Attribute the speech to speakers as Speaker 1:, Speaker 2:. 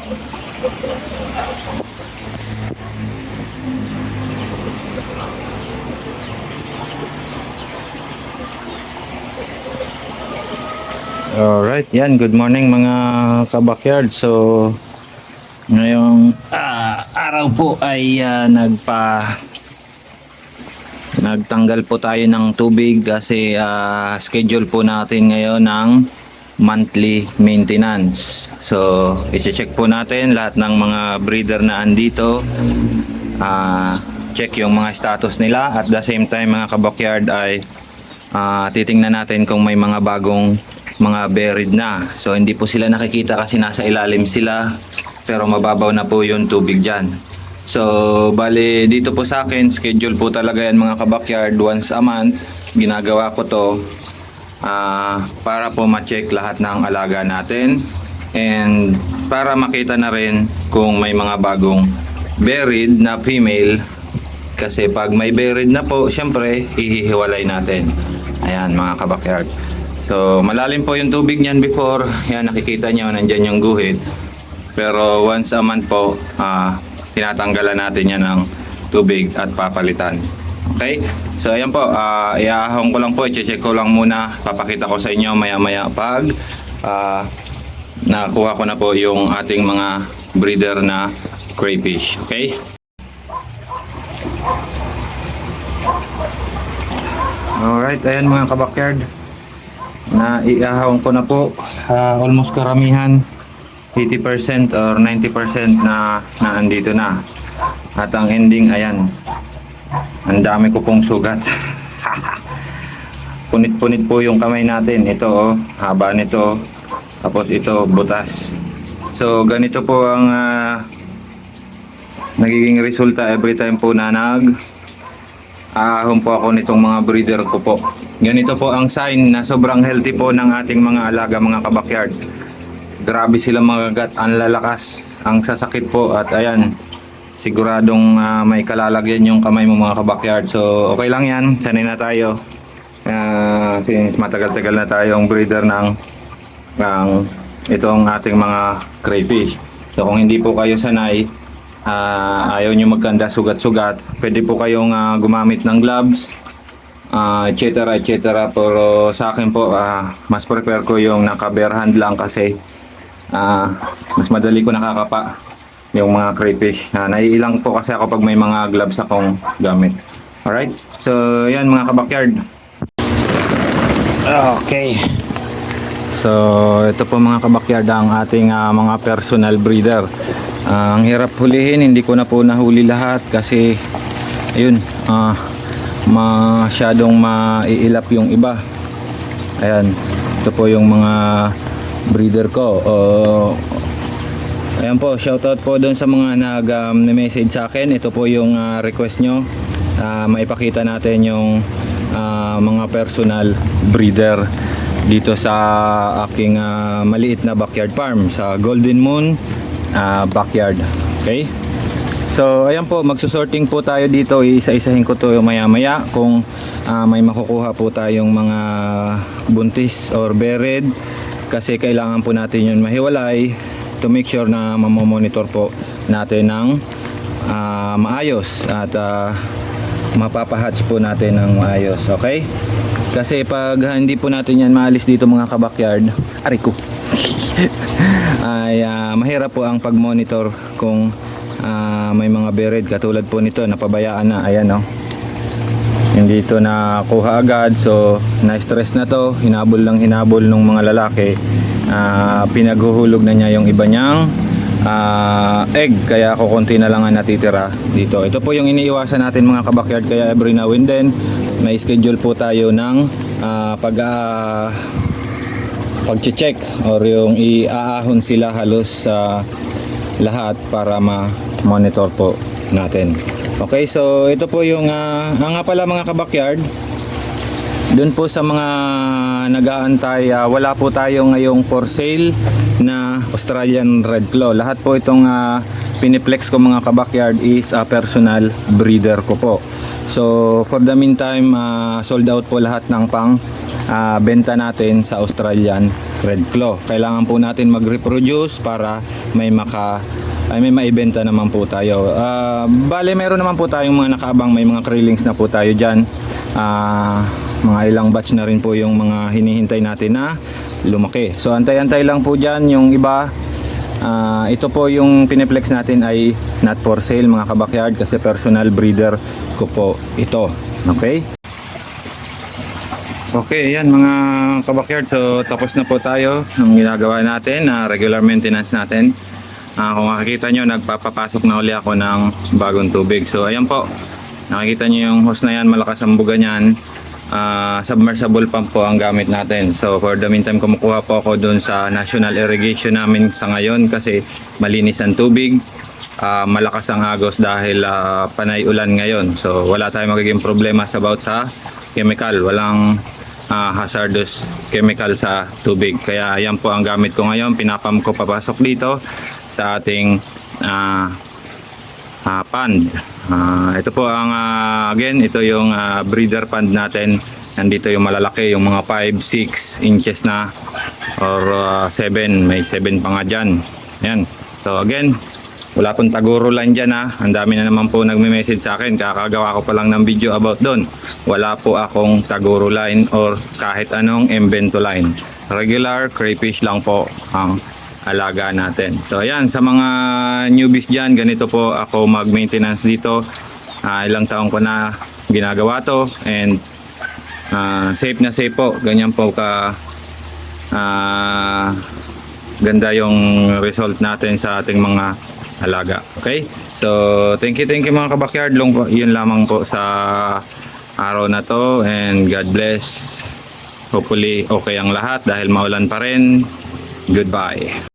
Speaker 1: Alright, yan. Good morning mga kabakyard. So, ngayong araw po ay nagtanggal po tayo ng tubig kasi schedule po natin ngayon ng monthly maintenance. So, i-check po natin lahat ng mga breeder na andito. Check yung mga status nila. At the same time mga kabakyard ay titingnan natin kung may mga bagong mga buried na. So hindi po sila nakikita kasi nasa ilalim sila, pero mababaw na po yung tubig dyan. So bali dito po sa akin, schedule po talaga yan mga kabakyard. Once a month ginagawa ko to para po ma-check lahat ng alaga natin, and para makita na rin kung may mga bagong buried na female. Kasi pag may buried na po, syempre ihihiwalay natin. Ayan mga kabakyard. So malalim po yung tubig niyan before. Yan, nakikita nyo nandyan yung guhit. Pero once a month po, tinatanggalan natin yan ng tubig at papalitan. Okay? So ayan po, iahong ko lang po, i-check ko lang muna. Papakita ko sa inyo maya maya pag nakuha ko na po yung ating mga breeder na crayfish. Okay? Alright, ayan mga kabakyard, na iahawang ko na po almost karamihan, 80% or 90% na andito na. At ang ending, ayan, ang dami ko pong sugat. Punit-punit po yung kamay natin. Ito oh, haba nito, tapos ito butas. So ganito po ang nagiging resulta every time po na ahon po ako nitong mga breeder ko po. Ganito po ang sign na sobrang healthy po ng ating mga alaga mga kabakyard. Grabe sila magagat, ang lalakas, ang sasakit po. At ayan, siguradong may kalalagyan yung kamay mo mga kabakyard. So okay lang yan, sanay na tayo. Since matagal-tagal na tayong breeder ng itong ating mga crayfish. So kung hindi po kayo sanay, ayaw nyo magkanda sugat-sugat, pwede po kayong gumamit ng gloves, etc. Pero sa akin po, mas prefer ko yung naka-bare hand lang kasi mas madali ko nakakapa yung mga crayfish. Naiilang po kasi ako pag may mga gloves akong gamit. Alright, so yan mga kabakyard. Okay, so ito po mga kabakyard ang ating mga personal breeder. Ang hirap hulihin, hindi ko na po nahuli lahat kasi ayun, masyadong maiilap yung iba. Ayan, ito po yung mga breeder ko. Ayan po, shoutout po doon sa mga nag-message sa akin. Ito po yung request nyo, maipakita natin yung mga personal breeder dito sa aking maliit na backyard farm sa Golden Moon backyard. Okay, so ayan po, magsusorting po tayo dito. Isa-isahin ko to maya maya kung may makukuha po tayong mga buntis or buried, kasi kailangan po natin yun mahiwalay to make sure na mamomonitor po natin ng maayos at mapapahatch po natin ng maayos. Okay, kasi pag hindi po natin yan maalis dito mga kabakyard, aray ko ay mahirap po ang pag-monitor kung may mga buried katulad po nito, napabayaan na. Ayan oh, hindi ito nakuha agad, so na-stress na to, hinabol ng mga lalaki. Pinaghuhulog na niya yung iba niyang egg, kaya kukunti na lang ang natitira dito. Ito po yung iniiwasan natin mga kabakyard, kaya every now and then may schedule po tayo ng pag-check or yung iaahon sila halos lahat para ma-monitor po natin. Okay, so ito po yung nga pala mga kabakyard, dun po sa mga nag-aantay, wala po tayo ngayong for sale na Australian Red Claw. Lahat po itong piniplex ko mga kabakyard is personal breeder ko po. So for the meantime, sold out po lahat ng pang benta natin sa Australian Red Claw. Kailangan po natin mag-reproduce para may may maibenta naman po tayo. Bale, meron naman po tayong mga nakaabang, may mga krillings na po tayo dyan. Mga ilang batch na rin po yung mga hinihintay natin na lumaki. So antay-antay lang po dyan. Yung iba, ito po yung piniplex natin ay not for sale mga kabakyard, kasi personal breeder ko po ito. Okay? Okay, ayan mga kabakyard. So tapos na po tayo ng ginagawa natin na regular maintenance natin. Kung makikita nyo, nagpapapasok na uli ako ng bagong tubig. So ayan po, nakikita nyo yung hose na yan, malakas ang buga nyan. Submersible pump po ang gamit natin. So for the meantime, kumukuha po ako dun sa national irrigation namin sa ngayon kasi malinis ang tubig. Malakas ang agos dahil panay ulan ngayon. So wala tayong magiging problema sa chemical. Walang hazardous chemical sa tubig. Kaya yan po ang gamit ko ngayon. Pinapam ko papasok dito sa ating pond. Ito po ang again, ito yung breeder pond natin. Nandito yung malalaki, yung mga 5-6 inches na or 7, may 7 pa nga dyan. Yan. So again, wala pong Taguro line dyan ha. Ang dami na naman po nagme-message sa akin. Kakagawa ko pa lang ng video about doon. Wala po akong Taguro line or kahit anong Embento line. Regular crayfish lang po ang alaga natin. So ayan, sa mga newbies dyan, ganito po ako mag-maintenance dito. Ilang taong ko na ginagawa to and safe na safe po. Ganyan po ka ganda yung result natin sa ating mga alaga. Okay? So, thank you mga kabakyard. Yun lamang po sa araw na to and God bless. Hopefully, okay ang lahat dahil maulan pa rin. Goodbye.